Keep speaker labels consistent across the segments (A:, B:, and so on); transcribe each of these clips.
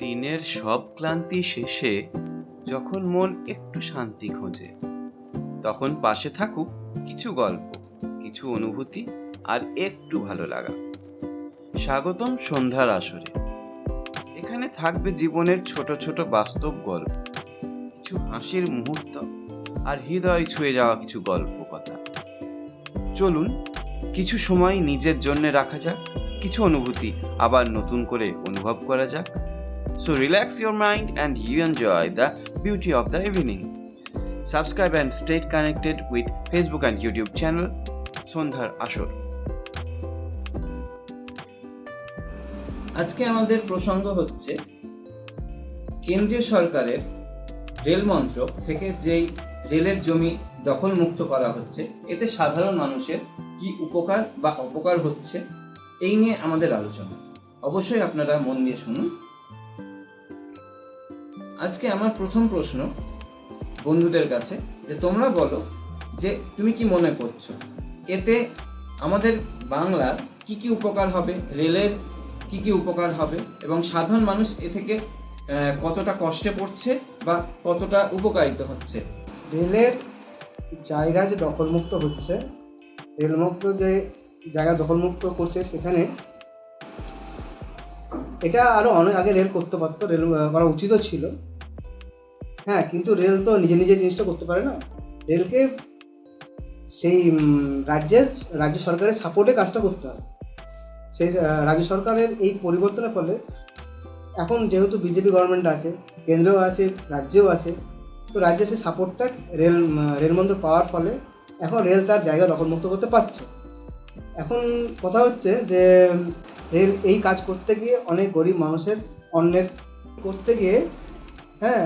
A: দিনের সব ক্লান্তি শেষে যখন মন একটু শান্তি খোঁজে, তখন পাশে থাকুক কিছু গল্প, কিছু অনুভূতি আর একটু ভালো লাগা। স্বাগতম সন্ধ্যার আসরে। এখানে থাকবে জীবনের ছোট ছোট বাস্তব গল্প, কিছু হাসির মুহূর্ত আর হৃদয় ছুঁয়ে যাওয়া কিছু গল্প কথা। চলুন কিছু সময় নিজের জন্য রাখা যাক, কিছু অনুভূতি আবার নতুন করে অনুভব করা যাক। So relax your mind and you enjoy the beauty of the evening. Subscribe and stay connected with Facebook and YouTube channel সন্ধ্যার আসর। আজকে আমাদের প্রসঙ্গ হচ্ছে কেন্দ্রীয় সরকারের রেল মন্ত্রক থেকে যেই রেলের জমি দখল মুক্ত করা হচ্ছে, এতে সাধারণ মানুষের কি উপকার বা অপকার হচ্ছে এই নিয়ে আমাদের আলোচনা। অবশ্যই আপনারা মন দিয়ে শুনুন। আজকে আমার প্রথম প্রশ্ন বন্ধুদের কাছে, যে তোমরা বলো যে তুমি কি মনে করছো এতে আমাদের বাংলার কি কি উপকার হবে, রেলের কি কি উপকার হবে এবং সাধারণ মানুষ এ থেকে কতটা কষ্টে পড়ছে বা কতটা উপকারিত হচ্ছে।
B: রেলের জায়গা যে দখলমুক্ত হচ্ছে, রেলমুক্ত যে জায়গা দখলমুক্ত করছে, সেখানে এটা আরও অনেক আগে রেল করতে পারতো, রেল করা উচিতও ছিল। হ্যাঁ, কিন্তু রেল তো নিজে নিজে জিনিসটা করতে পারে না। রেলকে সেই রাজ্য সরকারের সাপোর্টে কাজটা করতে হবে। সেই রাজ্য সরকারের এই পরিবর্তনের ফলে এখন যেহেতু বিজেপি গভর্নমেন্ট আছে, কেন্দ্রেও আছে, রাজ্যেও আছে, তো রাজ্যের সেই সাপোর্টটা রেলমন্ত্রক পাওয়ার ফলে এখন রেল তার জায়গা দখলমুক্ত করতে পারছে। এখন কথা হচ্ছে যে রেল এই কাজ করতে গিয়ে অনেক গরিব মানুষের অন্যের করতে গিয়ে, হ্যাঁ,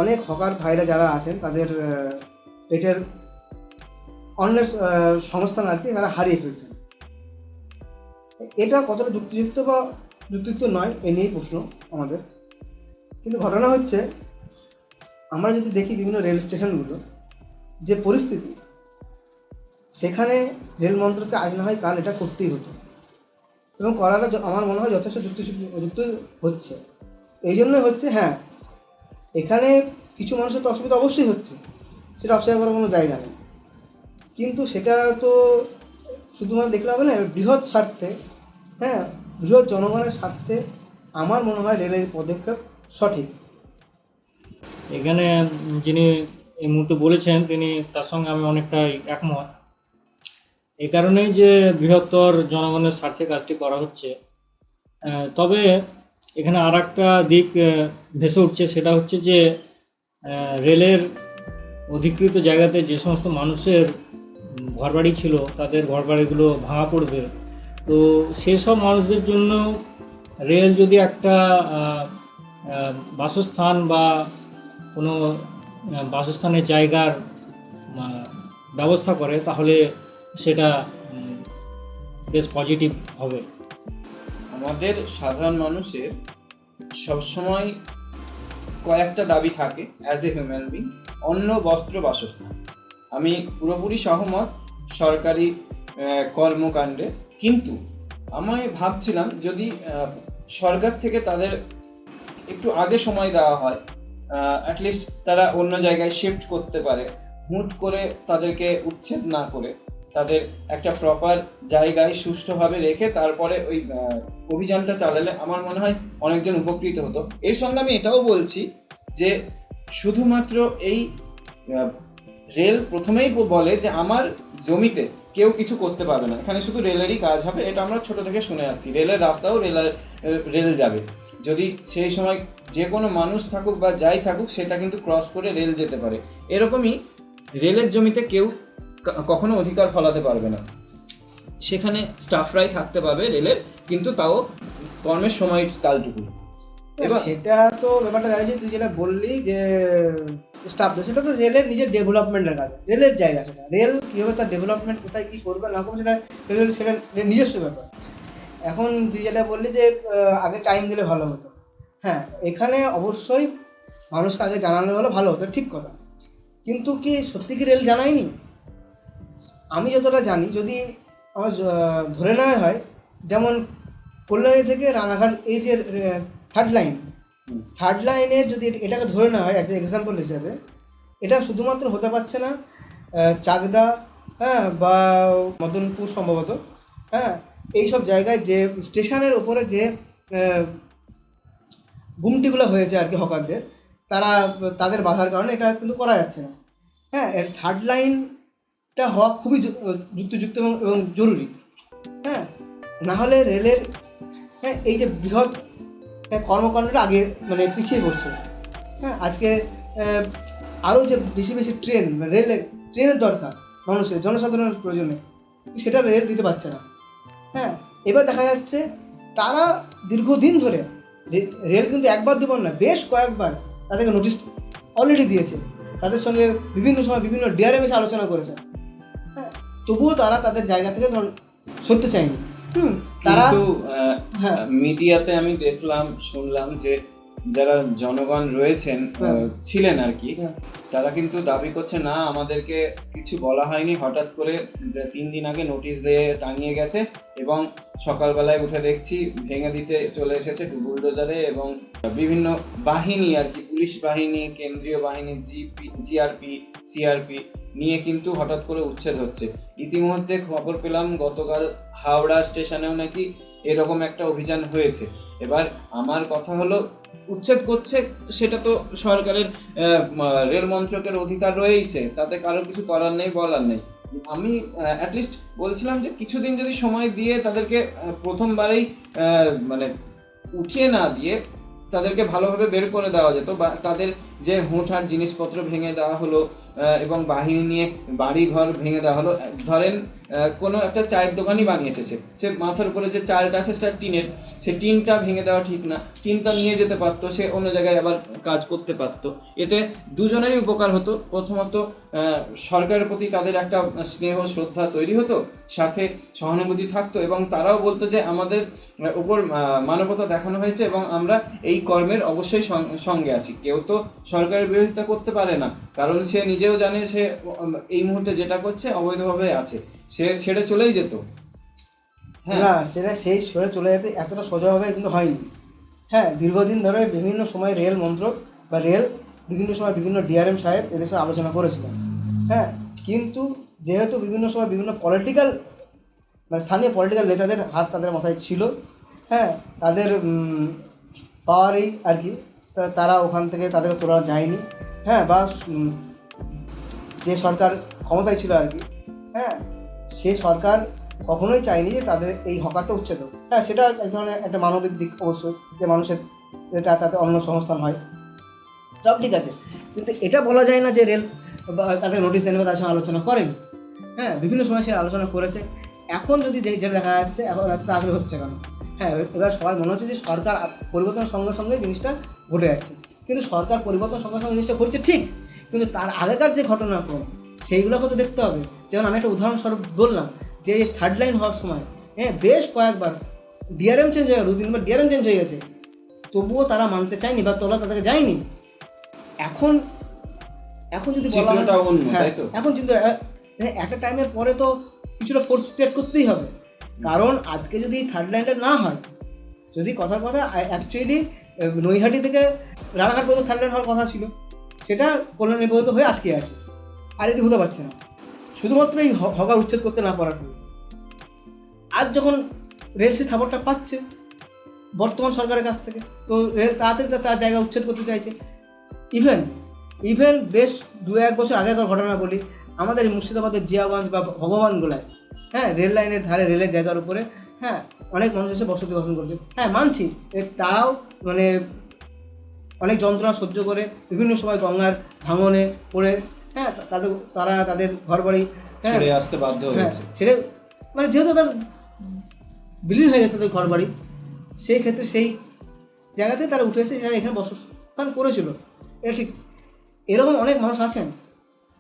B: অনেক হকার ভাইরা যারা আছেন তাদের পেটের অন্যের সংস্থান আর কি তারা হারিয়ে ফেলছেন। এটা কতটা যুক্তিযুক্ত বা যুক্তিযুক্ত নয়, এ নিয়েই প্রশ্ন আমাদের। কিন্তু ঘটনা হচ্ছে, আমরা যদি দেখি বিভিন্ন রেল স্টেশনগুলো যে পরিস্থিতি, সেখানে রেল মন্ত্রককে আজ না হয় কাল এটা করতেই হতো এবং করাটা আমার মনে হয় যথেষ্ট যুক্ত হচ্ছে। এই জন্যই হচ্ছে, হ্যাঁ, এখানে কিছু মানুষের তো অসুবিধা অবশ্যই হচ্ছে, সেটা অস্বীকার করার কোনো জায়গা নেই। কিন্তু সেটা তো শুধুমাত্র দেখলে হবে না, বৃহৎ স্বার্থে, হ্যাঁ, বৃহৎ জনগণের স্বার্থে আমার মনে হয় রেলের পদক্ষেপ সঠিক।
C: এখানে যিনি এই মুহূর্তে বলেছেন তিনি তার সঙ্গে আমি অনেকটাই একমত। এই কারণেই যে বৃহত্তর জনগণের স্বার্থে কাজটি করা হচ্ছে। তবে এখানে আর একটা দিক ভেসে উঠছে, সেটা হচ্ছে যে রেলের অধিকৃত জায়গাতে যে সমস্ত মানুষের ঘরবাড়ি ছিল তাদের ঘরবাড়িগুলো ভাঙা পড়বে। তো সেসব মানুষদের জন্য রেল যদি একটা বাসস্থান বা কোনো বাসস্থানের জায়গার ব্যবস্থা করে, তাহলে সেটা বেশ পজিটিভ হবে।
A: আমাদের সাধারণ মানুষের সবসময় কয়েকটা দাবি থাকে অ্যাজ এ হিউম্যান বিং। অন্ন, বস্ত্র, বাসস্থান। আমি পুরোপুরি সহমত সরকারি কর্মকাণ্ডে, কিন্তু আমি ভাবছিলাম যদি সরকার থেকে তাদের একটু আগে সময় দেওয়া হয়, অ্যাটলিস্ট তারা অন্য জায়গায় শিফট করতে পারে, হুট করে তাদেরকে উচ্ছেদ না করে তাদের একটা প্রপার জায়গায় সুষ্ঠুভাবে রেখে তারপরে ওই অভিযানটা চালালে আমার মনে হয় অনেকজন উপকৃত হতো। এর সঙ্গে আমি এটাও বলছি যে শুধুমাত্র এই রেল প্রথমেই বলে যে আমার জমিতে কেউ কিছু করতে পারবে না, এখানে শুধু রেলেরই কাজ হবে। এটা আমরা ছোট থেকে শুনে আসছি, রেলের রাস্তাও রেল যাবে। যদি সেই সময় যে কোনো মানুষ থাকুক বা যাই থাকুক, সেটা কিন্তু ক্রস করে রেল যেতে পারে। এরকমই রেলের জমিতে কেউ কখনো অধিকার ফলাতে পারবে না, সেখানে স্টাফরাই থাকতে পারবে রেলের, কিন্তু তাও কর্মের সময় কালটুকু।
B: এবার সেটা তো ব্যাপারটা দাঁড়িয়েছে, তুই যেটা বললি যে স্টাফ, সেটা তো রেলের নিজের ডেভেলপমেন্টের কাজ, রেলের জায়গা, সেটা রেল কীভাবে তার ডেভেলপমেন্ট কোথায় কী করবে না করবে সেটা নিজস্ব ব্যাপার। এখন তুই যেটা বললি যে আগে টাইম দিলে ভালো হতো, হ্যাঁ, এখানে অবশ্যই মানুষকে আগে জানালে হলে ভালো হতো, ঠিক কথা। কিন্তু কি সত্যি কি রেল জানায়নি? আমি যতটা জানি, যদি আমার ধরে নেওয়া হয়, যেমন কল্যাণী থেকে রানাঘাট এই যে থার্ড লাইন, থার্ড লাইনে যদি এটাকে ধরে নেওয়া হয় অ্যাজ এ এক্সাম্পল হিসেবে, এটা শুধুমাত্র হতে পারছে না চাকদা, হ্যাঁ, বা মদনপুর সম্ভবত, হ্যাঁ, এইসব জায়গায় যে স্টেশনের ওপরে যে গুমটিগুলো হয়েছে আর কি হকারদের, তাদের বাধার কারণে এটা কিন্তু করা যাচ্ছে না। হ্যাঁ, এর থার্ড লাইনটা হওয়া খুবই যুক্তিযুক্ত এবং জরুরি। হ্যাঁ, না হলে রেলের, হ্যাঁ, এই যে বৃহৎ কর্মকাণ্ডটা আগে মানে পিছিয়ে পড়ছে। হ্যাঁ, আজকে আরও যে বেশি বেশি ট্রেনের দরকার মানুষের, জনসাধারণের প্রয়োজনে, সেটা রেল দিতে পারছে না। হ্যাঁ, এবার দেখা যাচ্ছে তারা দীর্ঘদিন ধরে, রেল কিন্তু একবার দুবার না, বেশ কয়েকবার তাদেরকে নোটিশ অলরেডি দিয়েছে, তাদের সঙ্গে বিভিন্ন সময় বিভিন্ন ডিআরএম এসে আলোচনা করেছে। হ্যাঁ, তবুও তারা তাদের জায়গা থেকে সরতে চায়নি। তারা
A: কিন্তু
B: হ্যাঁ
A: মিডিয়াতে আমি দেখলাম, শুনলাম যে যারা জনগণ রয়েছেন, ছিলেন আর কি, তারা কিন্তু দাবি করছে না আমাদেরকে কিছু বলা হয়নি, হঠাৎ করে 3 দিন আগে নোটিশ দিয়ে টাঙিয়ে গেছে এবং সকালবেলায় উঠে দেখছি ভেঙে দিতে চলে এসেছে বুলডোজারে, এবং বিভিন্ন বাহিনী আর কি, পুলিশ বাহিনী, কেন্দ্রীয় বাহিনী, জিআরপি, সিআরপি নিয়ে কিন্তু হঠাৎ করে উচ্ছেদ হচ্ছে। ইতিমধ্যে খবর পেলাম গতকাল হাওড়া স্টেশনেও নাকি এরকম একটা অভিযান হয়েছে। এবার আমার কথা হলো, উচ্ছেদ করছে সেটা তো সরকারের রেল মন্ত্রকের অধিকার রয়েছে, তাতে কারো কিছু করার নেই, বলার নেই। আমি অ্যাটলিস্ট বলছিলাম যে কিছুদিন যদি সময় দিয়ে তাদেরকে প্রথমবারেই মানে উঠিয়ে না দিয়ে তাদেরকে ভালোভাবে বের করে দেওয়া যেত, বা তাদের যে হুঁটহাট জিনিসপত্র ভেঙে দেওয়া হলো এবং বাহিনী নিয়ে বাড়ি ঘর ভেঙে দেওয়া হলো। ধরেন কোনো একটা চায়ের দোকানই বানিয়েছে, সে মাথার উপরে যে চালটা আছে সেটা টিনের, সে টিনটা ভেঙে দেওয়া ঠিক না, টিনটা নিয়ে যেতে পারতো, সে অন্য জায়গায় আবার কাজ করতে পারতো। এতে দুজনেরই উপকার হতো। প্রথমত সরকারের প্রতি তাদের একটা স্নেহ শ্রদ্ধা তৈরি হতো, সাথে সহানুভূতি থাকতো, এবং তারাও বলতো যে আমাদের উপর মানবতা দেখানো হয়েছে এবং আমরা এই কর্মের অবশ্যই সঙ্গে আছি। কেউ তো সরকারের বিরোধিতা করতে পারে না, কারণ সে নিজেও জানে সে এই মুহূর্তে যেটা করছে অবৈধভাবে আছে, সে ছেড়ে চলেই যেত। হ্যাঁ,
B: না, সেটা সেই সরে চলে যেতে এতটা সোজাভাবে কিন্তু হয়নি। হ্যাঁ, দীর্ঘদিন ধরে বিভিন্ন সময় রেল মন্ত্রক বা রেল বিভিন্ন সময় বিভিন্ন ডিআরএম সাহেব এদের সাথে আলোচনা করেছিলেন। হ্যাঁ, কিন্তু যেহেতু বিভিন্ন সময় বিভিন্ন পলিটিক্যাল মানে স্থানীয় পলিটিক্যাল নেতাদের হাত তাদের মাথায় ছিল, হ্যাঁ, তাদের পাওয়ারেই আর কি তারা ওখান থেকে তাদেরকে তোলা যায়নি। হ্যাঁ, বা যে সরকার ক্ষমতায় ছিল আর কি, হ্যাঁ, সে সরকার কখনোই চায়নি যে তাদের এই হকারটা উচ্ছেদ হোক। হ্যাঁ, সেটা এক ধরনের একটা মানবিক দিক অবশ্যই, যে মানুষের তাতে অন্য সংস্থান হয়, সব ঠিক আছে, কিন্তু এটা বলা যায় না যে রেল বা তাদের নোটিশ দেন বা তার সঙ্গে আলোচনা করেনি। হ্যাঁ, বিভিন্ন সময় সে আলোচনা করেছে। এখন যদি যেটা দেখা যাচ্ছে এখন এত তাড়াতাড়ি হচ্ছে কেন? হ্যাঁ, এবার সবাই মনে হচ্ছে যে সরকার পরিবর্তনের সঙ্গে সঙ্গে জিনিসটা ঘটে যাচ্ছে, কিন্তু সরকার পরিবর্তনের সঙ্গে সঙ্গে জিনিসটা ঘটছে ঠিক, কিন্তু তার আগেকার যে ঘটনাক্রম সেইগুলোকে তো দেখতে হবে। যেমন আমি একটা উদাহরণস্বরূপ বললাম যে থার্ড লাইন হওয়ার সময়, হ্যাঁ, বেশ কয়েকবার ডিআরএম চেঞ্জ হয়ে গেল, 2-3বার ডিআরএম চেঞ্জ হয়ে গেছে, তবুও তারা মানতে চায়নি বা তোলা তাদেরকে যায়নি। এখন যদি বলা হয়, হ্যাঁ, এখন চিন্তা একটা টাইমের পরে তো কিছুটা ফোর্স ক্রিয়েট করতেই হবে, কারণ আজকে যদি থার্ড লাইনটা না হয়, যদি কথার কথা অ্যাকচুয়ালি নৈহাটি থেকে রানাঘাট পর্যন্ত থার্ড লাইন হওয়ার কথা ছিল, সেটা কল্যাণী পর্যন্ত হয়ে আটকে আছে, আর এটি হতে পারছে না, শুধুমাত্র এই হকার উচ্ছেদ করতে না পারার জন্য। আজ যখন রেল সেই সাপোর্টটা পাচ্ছে বর্তমান সরকারের কাছ থেকে, তো রেল তাড়াতাড়ি তার জায়গা উচ্ছেদ করতে চাইছে। ইভেন বেশ 2-1 বছর আগেকার ঘটনা বলি, আমাদের মুর্শিদাবাদের জিয়াগঞ্জ বা ভগবানগোলায়, হ্যাঁ, রেল লাইনের ধারে রেলের জায়গার উপরে, হ্যাঁ, অনেক মানুষ এসে বসতি গঠন করছে। হ্যাঁ, মানছি তারাও মানে অনেক যন্ত্রণা সহ্য করে বিভিন্ন সময় গঙ্গার ভাঙনে পড়ে, হ্যাঁ, তারা তাদের ঘর বাড়ি, হ্যাঁ,
A: ছেড়ে আসতে বাধ্য হয়েছে,
B: ছেড়ে মানে যেহেতু তাদের বিলীন হয়ে গেছে তাদের ঘর বাড়ি, সেই ক্ষেত্রে সেই জায়গাতে তারা উঠে এসে যারা এখানে বসস্থান করেছিল, এটা ঠিক। এরকম অনেক মানুষ আছেন,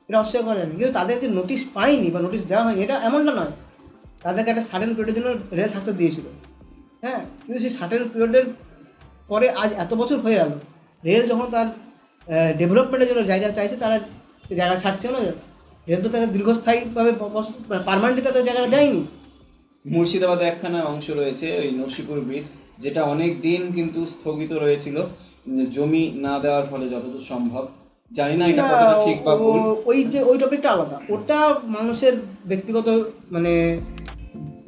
B: এটা অস্বীকার করা যায়নি, কিন্তু তাদের যে নোটিশ পায়নি বা নোটিশ দেওয়া হয়নি এটা এমনটা নয়, তাদেরকে একটা সার্টেন পিরিয়ডের জন্য রেল থাকতে দিয়েছিল। হ্যাঁ, কিন্তু সেই সার্টেন পিরিয়ডের পরে আজ এত বছর হয়ে গেল, রেল যখন তার ডেভেলপমেন্টের জন্য জায়গা চাইছে, তারা জায়গা ছাড়ছেও না। রেল তো তাদের দীর্ঘস্থায়ীভাবে পারমানেন্টলি তাদের জায়গাটা দেয়নি,
A: মুর্শিদাবাদে একখানা অংশ রয়েছে ওই নরসিপুর ব্রিজ, যেটা অনেক দিন কিন্তু স্থগিত রয়েছিল জমি না দেওয়ার ফলে, যতদূর সম্ভব। জানি না এটা কতটা ঠিক বা ভুল।
B: ওই টপিকটা আলাদা, ওটা মানুষের ব্যক্তিগত মানে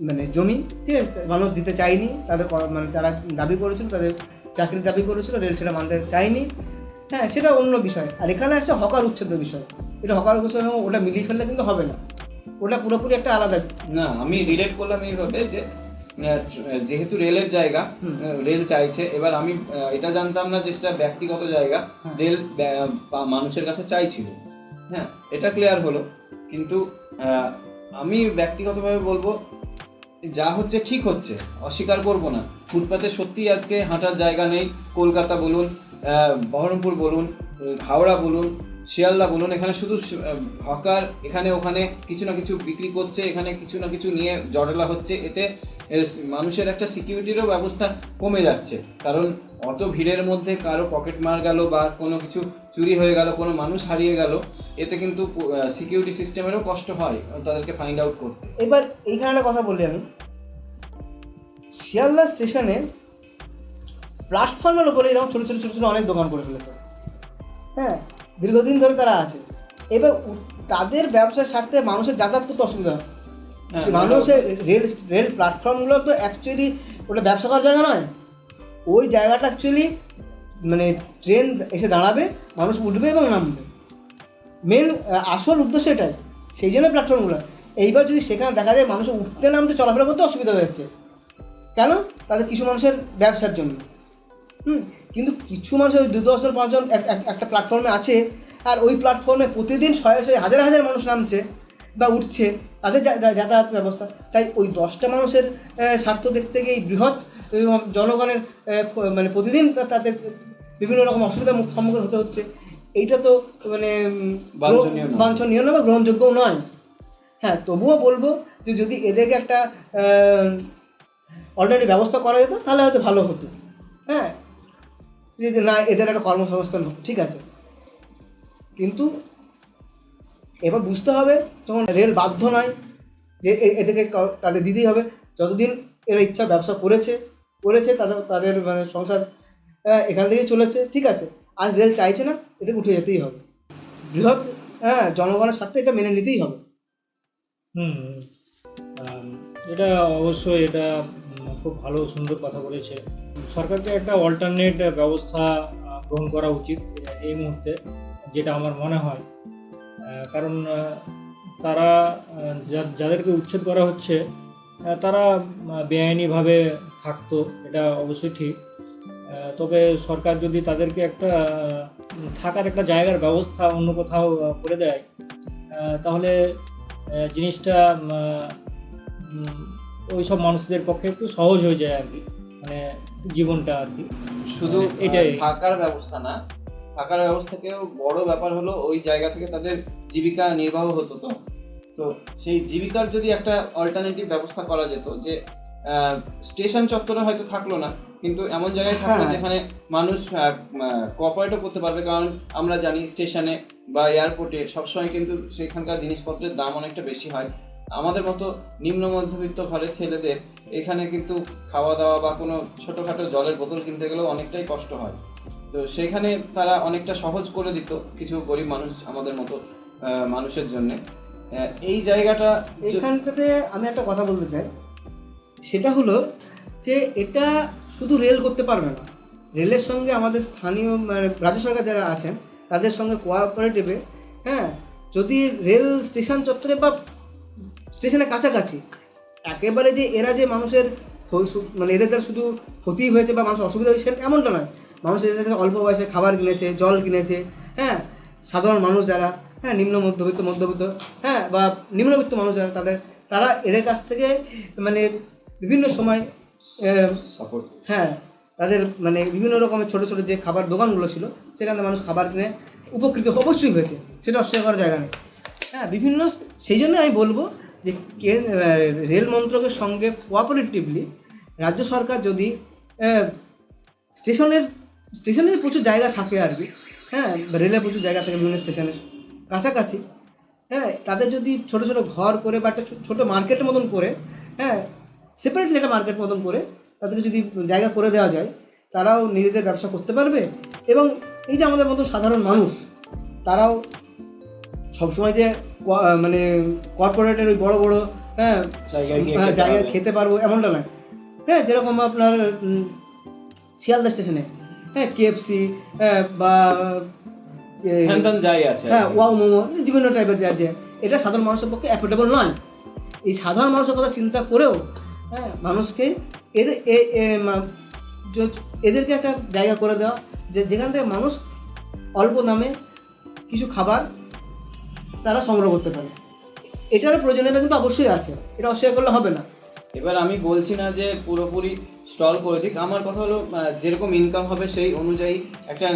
B: মানে জমি, ঠিক আছে, মানুষ দিতে চায়নি, তাদের মানে যারা দাবি করেছিল, তাদের চাকরির দাবি করেছিল, রেল সেটা মানতে চায়নি। হ্যাঁ, সেটা অন্য বিষয়। আর এখানে আসছে হকার উচ্ছেদের বিষয়। এটা হকার উচ্ছেদ, ওটা মিলিয়ে ফেললে কিন্তু হবে না, ওটা পুরোপুরি একটা আলাদা।
A: না, আমি রিলেট করলাম এইভাবে যে যেহেতু রেলের জায়গা, রেল চাইছে, এবার আমি এটা জানতাম না যে সেটা ব্যক্তিগত জায়গা, রেল মানুষের কাছে চাইছিল। হ্যাঁ, এটা ক্লিয়ার হলো। কিন্তু আমি ব্যক্তিগতভাবে বলবো, যা হচ্ছে ঠিক হচ্ছে, অস্বীকার করব না। ফুটপাতে সত্যিই আজকে হাঁটার জায়গা নেই। কলকাতা বলুন, বহরমপুর বলুন, হাওড়া বলুন, শিয়ালদা বলুন, এখানে শুধু হকার এখানে ওখানে কিছু না কিছু বিক্রি করছে, এখানে কিছু না কিছু নিয়ে জটলা হচ্ছে। এতে মানুষের একটা সিকিউরিটিরও ব্যবস্থা কমে যাচ্ছে, কারণ অত ভিড়ের মধ্যে কারো পকেট মার গেল বা কোনো কিছু চুরি হয়ে গেল, কোনো মানুষ হারিয়ে গেল, এতে কিন্তু সিকিউরিটি সিস্টেমেরও কষ্ট হয় তাদেরকে ফাইন্ড আউট করতে।
B: এবার এইখানে একটা কথা বলি আমি, শিয়ালদা স্টেশনে প্ল্যাটফর্মের উপরে এরকম ছোটো ছোটো ছোটো ছোটো অনেক দোকান করে ফেলেছে। হ্যাঁ, দীর্ঘদিন ধরে তারা আছে। এবার তাদের ব্যবসার স্বার্থে মানুষের যাতায়াত করতে অসুবিধা হয়। মানুষের রেল প্ল্যাটফর্মগুলো তো অ্যাকচুয়ালি ওটা ব্যবসা করার জায়গা নয়। ওই জায়গাটা অ্যাকচুয়ালি মানে ট্রেন এসে দাঁড়াবে, মানুষ উঠবে এবং নামবে, মেন আসল উদ্দেশ্য এটাই। সেই জন্য প্ল্যাটফর্মগুলো। এইবার যদি সেখানে দেখা যায় মানুষ উঠতে নামতে চলাফেরা করতে অসুবিধা হয়ে যাচ্ছে, কেন? তাদের কিছু মানুষের ব্যবসার জন্য। কিন্তু কিছু মানুষ ওই 2-10 জন 5 জন একটা প্ল্যাটফর্মে আছে, আর ওই প্ল্যাটফর্মে প্রতিদিন শয়ে শয়ে হাজার হাজার মানুষ নামছে বা উঠছে, তাদের যাতায়াত ব্যবস্থা। তাই ওই 10টা মানুষের স্বার্থ দেখতে গিয়ে এই বৃহৎ জনগণের মানে প্রতিদিন তাদের বিভিন্ন রকম অসুবিধার সম্মুখীন হতে হচ্ছে। এইটা তো মানে বাঞ্ছনীয় নয় বা গ্রহণযোগ্যও নয়। হ্যাঁ, তবুও বলবো যে যদি এদেরকে একটা অলরেডি ব্যবস্থা করা যেত তাহলে হয়তো ভালো হতো। হ্যাঁ, যে না, এদের একটা কর্মসংস্থান হতো, ঠিক আছে। কিন্তু এবার বুঝতে হবে, তখন রেল বাধ্য নয় যে এদেরকে তাদের দিতেই হবে। যতদিন এরা ইচ্ছা ব্যবসা করেছে তাদের মানে সংসার এখান থেকেই চলেছে, ঠিক আছে। আজ রেল চাইছে না, এদের উঠে যেতেই হবে। বৃহৎ জনগণের স্বার্থে এটা মেনে নিতেই হবে।
C: এটা অবশ্যই, এটা খুব ভালো সুন্দর কথা বলেছে। সরকারকে একটা অল্টারনেট ব্যবস্থা গ্রহণ করা উচিত এই মুহূর্তে, যেটা আমার মনে হয়। কারণ তারা যাদেরকে উচ্ছেদ করা হচ্ছে তারা বেআইনিভাবে থাকতো, এটা অবশ্যই ঠিক। তবে সরকার যদি তাদেরকে একটা থাকার একটা জায়গার ব্যবস্থা অন্য কোথাও করে দেয়, তাহলে জিনিসটা ওই সব মানুষদের পক্ষে একটু সহজ হয়ে যায় আর কি, মানে জীবনটা আর কি।
A: শুধু
C: এটাই
A: থাকার ব্যবস্থা না, থাকার ব্যবস্থাকেও বড় ব্যাপার হলো ওই জায়গা থেকে তাদের জীবিকা নির্বাহ হতো। তো সেই জীবিকার যদি একটা অল্টারনেটিভ ব্যবস্থা করা যেত, যে স্টেশন চত্বরে হয়তো থাকলো না, কিন্তু এমন জায়গায় থাকলো যেখানে মানুষ কোঅপারেটও করতে পারবে। কারণ আমরা জানি স্টেশনে বা এয়ারপোর্টে সবসময় কিন্তু সেখানকার জিনিসপত্রের দাম অনেকটা বেশি হয়। আমাদের মতো নিম্ন মধ্যবিত্ত ঘরের ছেলেদের এখানে কিন্তু খাওয়া দাওয়া বা কোনো ছোটোখাটো জলের বোতল কিনতে গেলেও অনেকটাই কষ্ট হয়। তো সেখানে তারা অনেকটা সহজ করে দিত কিছু গরিব মানুষ, আমাদের মতো মানুষের জন্যে। এই জায়গাটা
B: এখানটাতে আমি একটা কথা বলতে চাই, সেটা হলো যে এটা শুধু রেল করতে পারবে না। রেলের সঙ্গে আমাদের স্থানীয় মানে রাজ্য সরকার যারা আছেন তাদের সঙ্গে কোঅপারেটিভে, হ্যাঁ, যদি রেল স্টেশন চত্বরে বা স্টেশনের কাছাকাছি একেবারে যে এরা যে মানুষের মানে এদের দ্বারা শুধু ক্ষতি হয়েছে বা মানুষের অসুবিধা হয়েছে এমনটা নয়। মানুষ এদের কাছে অল্প বয়সে খাবার কিনেছে, জল কিনেছে। হ্যাঁ, সাধারণ মানুষ যারা, হ্যাঁ, নিম্ন মধ্যবিত্ত, হ্যাঁ, বা নিম্নবিত্ত মানুষ যারা, তারা এদের কাছ থেকে মানে বিভিন্ন সময় হ্যাঁ, তাদের মানে বিভিন্ন রকমের ছোটো ছোটো যে খাবার দোকানগুলো ছিল সেখানে মানুষ খাবার কিনে উপকৃত অবশ্যই হয়েছে, সেটা অস্বীকার করার জায়গা নেই। হ্যাঁ, বিভিন্ন, সেই জন্য আমি বলবো যে রেল মন্ত্রকের সঙ্গে কোঅপারেটিভলি রাজ্য সরকার যদি স্টেশনের প্রচুর জায়গা থাকে আর কি, হ্যাঁ, রেলের প্রচুর জায়গা থাকে বিভিন্ন স্টেশনের কাছাকাছি, হ্যাঁ, তাদের যদি ছোটো ছোটো ঘর করে বা একটা ছোটো মার্কেটের মতন করে, হ্যাঁ, সেপারেটলি একটা মার্কেট মতন করে তাদেরকে যদি জায়গা করে দেওয়া যায়, তারাও নিজেদের ব্যবসা করতে পারবে। এবং এই যে আমাদের মতো সাধারণ মানুষ, তারাও সবসময় যে মানে কর্পোরেটের ওই বড় বড় জায়গায় খেতে পারবো এমনটা নয়। হ্যাঁ, যেরকম আপনার শিয়ালদা স্টেশনে KFC বা
A: যাই আছে,
B: ওয়াও মোমো, বিভিন্ন টাইপের যে আছে, এটা সাধারণ মানুষের পক্ষে অ্যাফোর্ডেবল নয়। এই সাধারণ মানুষের কথা চিন্তা করেও মানুষকে এদেরকে একটা জায়গা করে দেওয়া, যেখান থেকে মানুষ অল্প দামে কিছু খাবার তারা সংগ্রহ করতে পারে। এটারও প্রয়োজনীয়তা কিন্তু অবশ্যই আছে, এটা অস্বীকার করলে হবে না।
A: এবার আমি বলছি না যে পুরোপুরি স্টল করে দিক, আমার কথা হলো যেরকম ইনকাম হবে সেই অনুযায়ী একটা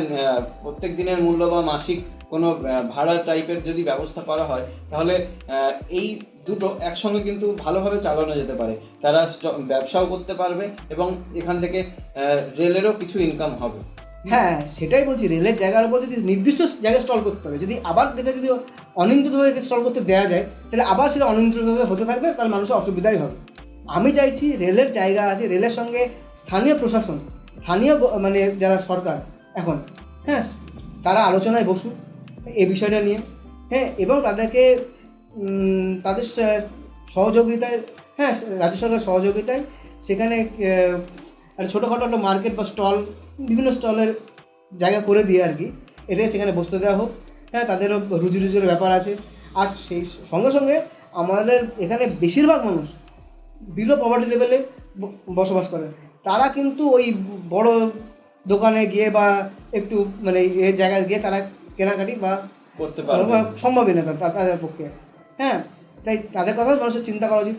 A: প্রত্যেক দিনের মূল্য বা মাসিক কোনো ভাড়া টাইপের যদি ব্যবস্থা করা হয়, তাহলে এই দুটো একসঙ্গে কিন্তু ভালোভাবে চালানো যেতে পারে। তারা ব্যবসাও করতে পারবে এবং এখান থেকে রেলেরও কিছু ইনকাম হবে।
B: হ্যাঁ, সেটাই বলছি, রেলের জায়গার উপর যদি নির্দিষ্ট জায়গায় স্টল করতে হবে, যদি আবার দেখে যদি অনিয়ন্ত্রিতভাবে স্টল করতে দেওয়া যায়, তাহলে আবার সেটা অনিয়ন্ত্রিতভাবে হতে থাকবে, তাহলে মানুষের অসুবিধাই হবে। আমি চাইছি রেলের জায়গা আছে, রেলের সঙ্গে স্থানীয় প্রশাসন, স্থানীয় মানে যারা সরকার এখন, তারা আলোচনায় বসুক এই বিষয়টা নিয়ে, এবং তাদেরকে তাদের সহযোগিতায়, রাজ্য সরকারের সহযোগিতায় সেখানে ছোটোখাটো একটা মার্কেট বা স্টল, বিভিন্ন স্টলের জায়গা করে দিয়ে আর কি, এদের সেখানে বসতে দেওয়া হোক। তাদেরও রুজি রুজির ব্যাপার আছে। আর সেই সঙ্গে সঙ্গে আমাদের এখানে বেশিরভাগ মানুষ বিলো পভার্টি লেভেলে বসবাস করে, তারা কিন্তু ওই বড় দোকানে গিয়ে বা একটু মানে এই জায়গায় গিয়ে তারা কেনাকাটি বা
A: করতে পারবে
B: সম্ভবই না তাদের পক্ষে। তাই তাদের কথা মানুষের চিন্তা করা উচিত।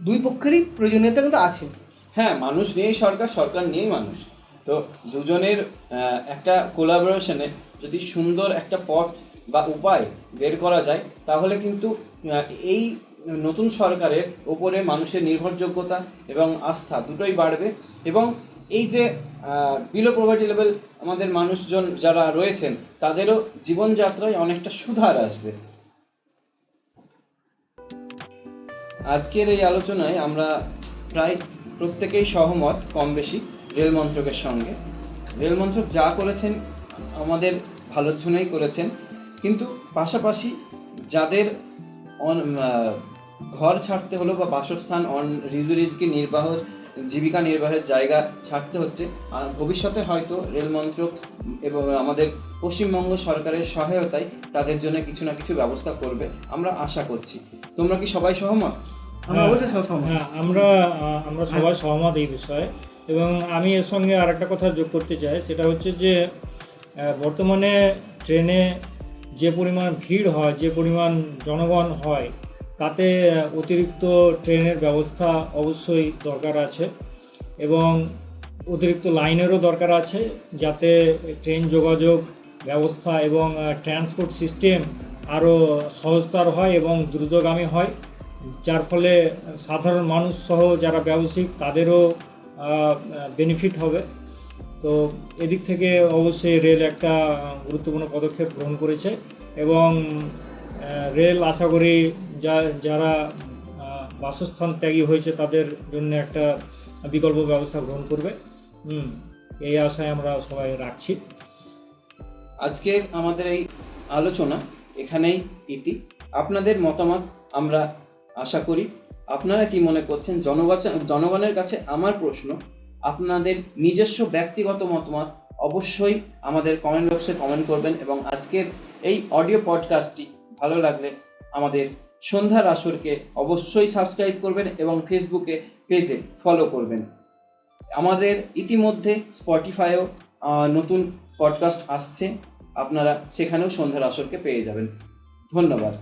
B: দুই পক্ষেরই প্রয়োজনীয়তা কিন্তু আছে।
A: মানুষ নিয়েই সরকার, সরকার নিয়েই মানুষ। তো দুজনের একটা কোলাবোরেশনে যদি সুন্দর একটা পথ বা উপায় বের করা যায়, তাহলে কিন্তু এই নতুন সরকারের ওপরে মানুষের নির্ভরযোগ্যতা এবং আস্থা দুটোই বাড়বে। এবং এই যে বিলো পভার্টি লেভেল আমাদের মানুষজন যারা রয়েছেন, তাদেরও জীবনযাত্রায় অনেকটা সুধার আসবে। আজকের এই আলোচনায় আমরা প্রায় প্রত্যেকেই সহমত কম বেশি রেল মন্ত্রকের সঙ্গে। রেল মন্ত্রক যা করেছেন আমাদের ভালোর জন্যই করেছেন, কিন্তু পাশাপাশি যাদের ঘর ছাড়তে হলো বা বাসস্থান রিজকি জীবিকা নির্বাহের জায়গা ছাড়তে হচ্ছে, ভবিষ্যতে হয়তো রেল মন্ত্রক এবং আমাদের পশ্চিমবঙ্গ সরকারের সহায়তায় তাদের জন্য কিছু না কিছু ব্যবস্থা করবে, আমরা আশা করছি। তোমরা কি সবাই সহমত?
C: আমরা সবাই সহমত এই বিষয়ে। এবং আমি এর সঙ্গে আরেকটা কথা যোগ করতে চাই, সেটা হচ্ছে যে বর্তমানে ট্রেনে যে পরিমাণ ভিড় হয়, যে পরিমাণ জনগণ হয়, তাতে অতিরিক্ত ট্রেনের ব্যবস্থা অবশ্যই দরকার আছে এবং অতিরিক্ত লাইনেরও দরকার আছে, যাতে ট্রেন যোগাযোগ ব্যবস্থা এবং ট্রান্সপোর্ট সিস্টেম আরও সহজতর হয় এবং দ্রুতগামী হয়, যার ফলে সাধারণ মানুষ সহ যারা ব্যবসায়িক তাদেরও বেনিফিট হবে। তো এদিক থেকে অবশ্যই রেল একটা গুরুত্বপূর্ণ পদক্ষেপ গ্রহণ করেছে এবং রেল আশা করি যারা বাসস্থান ত্যাগী হয়েছে তাদের জন্য একটা বিকল্প ব্যবস্থা গ্রহণ করবে। এই আশায় আমরা সবাই রাখছি।
A: আজকে আমাদের এই আলোচনা এখানেই ইতি। আপনাদের মতামত আমরা আশা করি। আপনারা কি মনে করছেন? জনগণের কাছে আমার প্রশ্ন, আপনাদের নিজস্ব ব্যক্তিগত মতামত অবশ্যই আমাদের কমেন্ট বক্সে কমেন্ট করবেন এবং আজকের এই অডিও পডকাস্টটি ভালো লাগলে আমাদের সন্ধ্যার আসরকে অবশ্যই সাবস্ক্রাইব করবেন এবং ফেসবুকে পেজে ফলো করবেন। আমাদের ইতিমধ্যে স্পটিফাইও নতুন পডকাস্ট আসছে, আপনারা সেখানেও সন্ধ্যার আসরকে পেয়ে যাবেন। ধন্যবাদ।